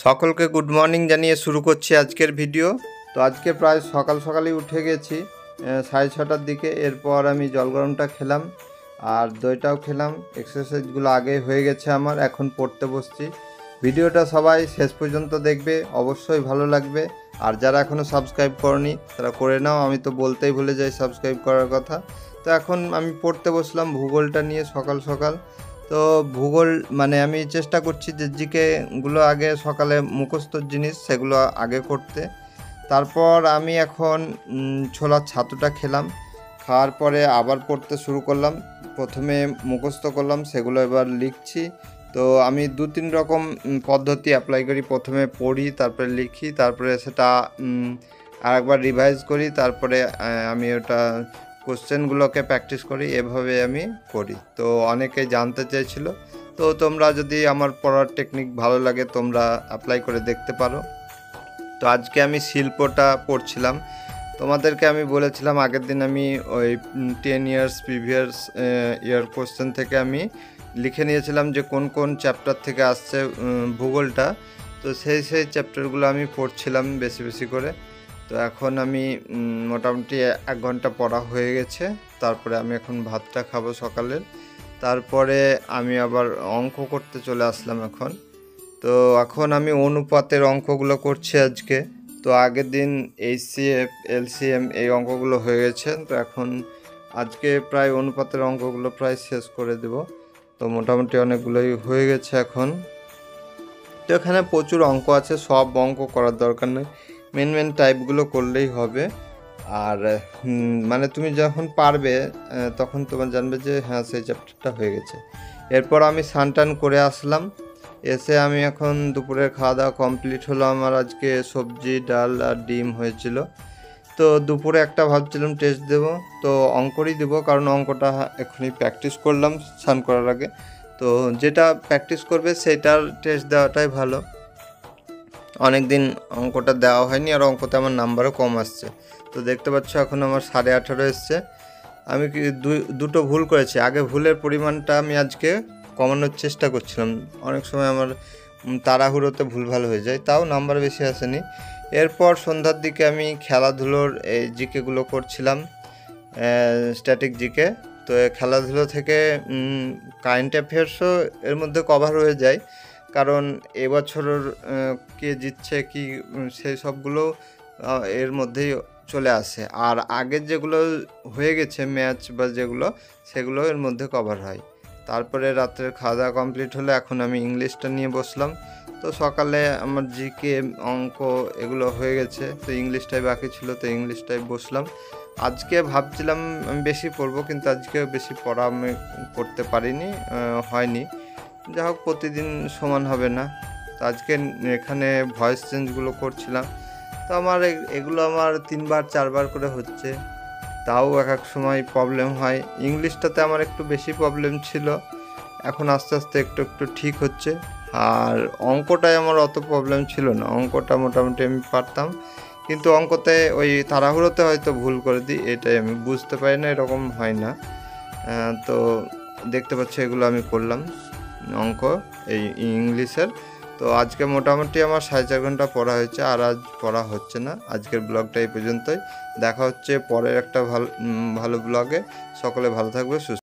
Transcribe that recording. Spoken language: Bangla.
সকলকে গুড মর্নিং জানিয়ে শুরু করছি আজকের ভিডিও। তো আজকে প্রায় সকালই উঠে গেছি 6:30টার দিকে। এরপর আমি জল গরমটা খেলাম আর দইটাও খেলাম। এক্সারসাইজগুলো আগেই হয়ে গেছে আমার, এখন পড়তে বসছি। ভিডিওটা সবাই শেষ পর্যন্ত দেখবে, অবশ্যই ভালো লাগবে। আর যারা এখনও সাবস্ক্রাইব করনি তারা করে নাও, আমি তো বলতেই ভুলে যাই সাবস্ক্রাইব করার কথা। তো এখন আমি পড়তে বসলাম ভূগোলটা নিয়ে সকাল। তো ভূগোল মানে আমি চেষ্টা করছি যে জিকেগুলো আগে সকালে মুখস্থর জিনিস সেগুলো আগে করতে। তারপর আমি এখন ছোলার ছাতুটা খেলাম, খাওয়ার পরে আবার পড়তে শুরু করলাম। প্রথমে মুখস্থ করলাম, সেগুলো এবার লিখছি। তো আমি 2-3 রকম পদ্ধতি অ্যাপ্লাই করি। প্রথমে পড়ি, তারপরে লিখি, তারপরে সেটা আরেকবার রিভাইজ করি, তারপরে আমি ওটা কোশ্চেনগুলোকে প্র্যাকটিস করি। এভাবে আমি করি। তো অনেকেই জানতে চেয়েছিল, তো তোমরা যদি আমার পড়ার টেকনিক ভালো লাগে তোমরা অ্যাপ্লাই করে দেখতে পারো। তো আজকে আমি শিল্পটা পড়ছিলাম। তোমাদেরকে আমি বলেছিলাম আগের দিন আমি ওই 10 ইয়ার্স প্রিভিয়াস ইয়ার কোশ্চেন থেকে আমি লিখে নিয়েছিলাম যে কোন কোন চ্যাপ্টার থেকে আসছে ভূগোলটা। তো সেই চ্যাপ্টারগুলো আমি পড়ছিলাম বেশি করে। তো এখন আমি মোটামুটি 1 ঘন্টা পড়া হয়ে গেছে। তারপরে আমি এখন ভাতটা খাবো সকালের। তারপরে আমি আবার অঙ্ক করতে চলে আসলাম এখন। তো এখন আমি অনুপাতের অঙ্কগুলো করছি আজকে। তো আগের দিন HCF LCM এই অঙ্কগুলো হয়ে গেছে। তো এখন আজকে প্রায় অনুপাতের অঙ্কগুলো প্রায় শেষ করে দেব। তো মোটামুটি অনেকগুলোই হয়ে গেছে এখন। তো এখানে প্রচুর অঙ্ক আছে, সব অঙ্ক করার দরকার নেই, মেন টাইপগুলো করলেই হবে। আর মানে তুমি যখন পারবে তখন তোমার জানবে যে হ্যাঁ সেই চ্যাপ্টারটা হয়ে গেছে। এরপর আমি স্নান করে আসলাম। এসে আমি এখন দুপুরের খাওয়া দাওয়া কমপ্লিট হলো আমার। আজকে সবজি ডাল আর ডিম হয়েছিল। তো দুপুরে একটা ভাবছিলাম টেস্ট দেব, তো অঙ্করই দেবো, কারণ অঙ্কটা এখনই প্র্যাকটিস করলাম স্নান করার আগে। তো যেটা প্র্যাকটিস করবে সেটার টেস্ট দেওয়াটাই ভালো। অনেক দিন অঙ্কটা দেওয়া হয়নি আর অঙ্কতে আমার নাম্বারও কম আসছে। তো দেখতে পাচ্ছ এখন আমার 18.5 এসছে। আমি কি দুটো ভুল করেছি। আগে ভুলের পরিমাণটা আমি আজকে কমানোর চেষ্টা করছিলাম। অনেক সময় আমার তাড়াহুড়োতে ভুলভাল হয়ে যায়, তাও নাম্বার বেশি আসেনি। এরপর সন্ধ্যার দিকে আমি খেলাধুলোর এই জিকেগুলো করছিলাম, স্ট্যাটিক জিকে। তো খেলাধুলো থেকে কারেন্ট অ্যাফেয়ার্সও এর মধ্যে কভার হয়ে যায়, কারণ এবছরের কে জিতছে কি সেই সবগুলো এর মধ্যেই চলে আসে। আর আগের যেগুলো হয়ে গেছে ম্যাচ বা যেগুলো, সেগুলো এর মধ্যে কভার হয়। তারপরে রাত্রের খাওয়া দাওয়া কমপ্লিট হলে এখন আমি ইংলিশটা নিয়ে বসলাম। তো সকালে আমার জিকে অঙ্ক এগুলো হয়ে গেছে, তো ইংলিশটাই বাকি ছিল, তো ইংলিশটাই বসলাম। আজকে ভাবছিলাম আমি বেশি পড়বো, কিন্তু আজকে বেশি পড়া আমি করতে পারিনি, হয়নি। যা হোক, প্রতিদিন সমান হবে না। তো আজকে এখানে ভয়েস চেঞ্জগুলো করছিলাম। তো আমার এগুলো আমার 3-4 বার করে হচ্ছে, তাও এক সময় প্রবলেম হয়। ইংলিশটাতে আমার একটু বেশি প্রবলেম ছিল, এখন আস্তে একটু ঠিক হচ্ছে। আর অঙ্কটায় আমার অত প্রবলেম ছিল না, অঙ্কটা মোটামুটি আমি পারতাম, কিন্তু অঙ্কতে ওই তাড়াহুড়োতে হয়তো ভুল করে দিই, এটাই আমি বুঝতে পারি না, এরকম হয় না। তো দেখতে পাচ্ছ এগুলো আমি করলাম অঙ্ক এই ইংলিশের। তো আজকে মোটামুটি আমার 4.5 ঘন্টা পড়া হয়েছে, আর আজ পড়া হচ্ছে না। আজকের ব্লগটা এই পর্যন্তই, দেখা হচ্ছে পরের একটা ভালো ব্লগে। সকলে ভালো থাকবে, সুস্থ।